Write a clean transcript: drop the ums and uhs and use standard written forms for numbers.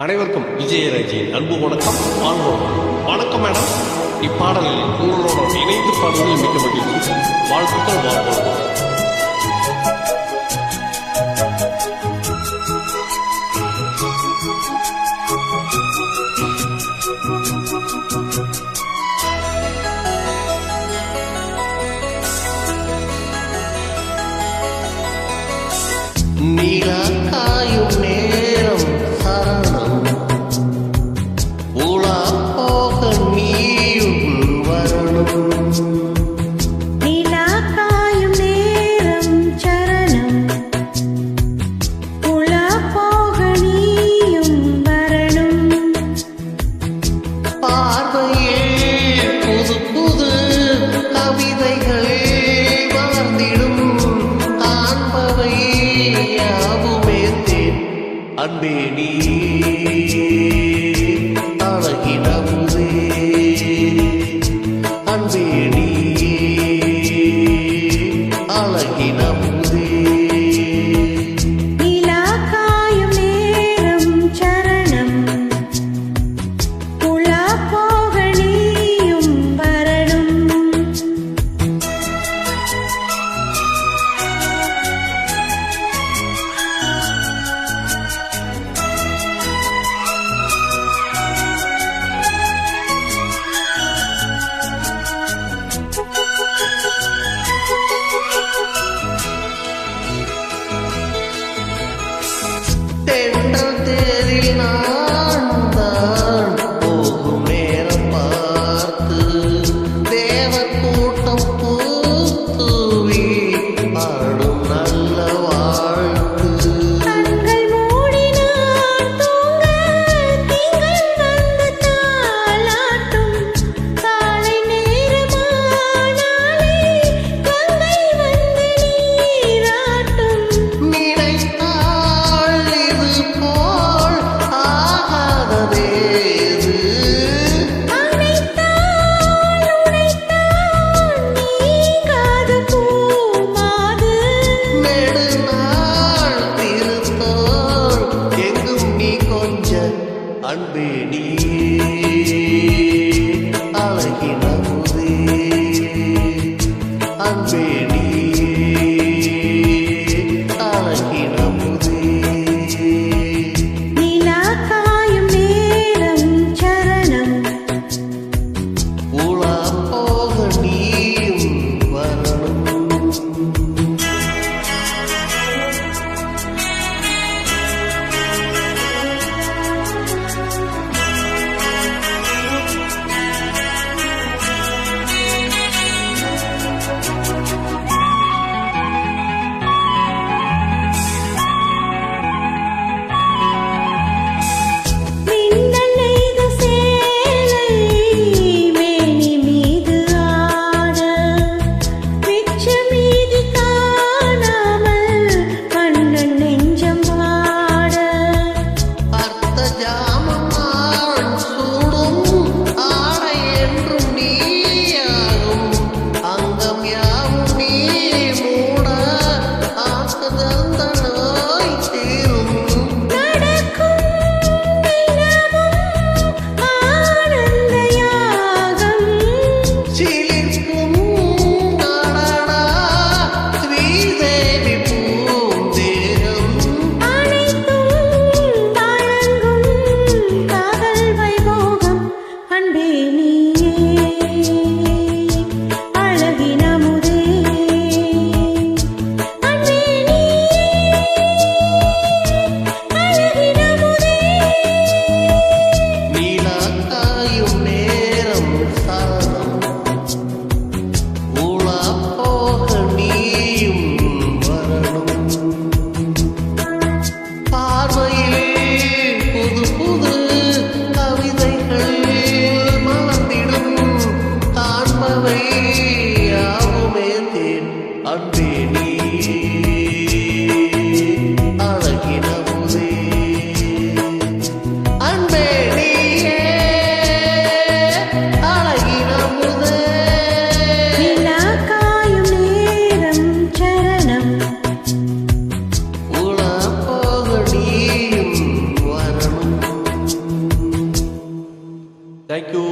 அனைவருக்கும் விஜயராஜியின் அன்பு வணக்கம். வாழ்வோம். வணக்கம் மேடம். இப்பாடலில் உங்களோட இணைந்து பாடுவதில் மிக மகிழ்ச்சி. வாழ்த்துக்கள். வாழ்வோம். நீலா காயும் நேரம் சரணம், உலா போக நீயும் வரணும். நீலா காயும் நேரம் சரணம், உலா போக நீயும் வரணும். பார்வையில் புது புது கவிதைகள் வளர்ந்திடும், காண்பவை அன்பே நீ அழகினமுதே, அன்பே நீ அழகினமுதே. நீலா காயும் நேரம் சரணம், உலா போக நீயும் வரணும். தென்றல் தேரில் நான் தான் போகும் நேரம் பார்த்து, தேவ கூட்டம் பூத்துவி பாடும் நல்ல வாழ்த்து. கண்கள் மூடினான் தூங்க, திங்கள் வந்து தாலாட்டும். காலை நேரமானாலே கங்கை வந்து நீராட்டும். நினைத்தாள் இது போல் ஆகாததேது, அணைத்தான் உடைத்தான் நீங்காத பூமாது. நெடுநாள் திருத்தோள் எங்கும் நீ கொஞ்ச, அன்பே நீ அழகினமுதே, அன்பே நீ அழகினமுதே. நீலா காயும் நேரம் சரணம், உலா போக நீயும் வரணும். தேங்க்யூ.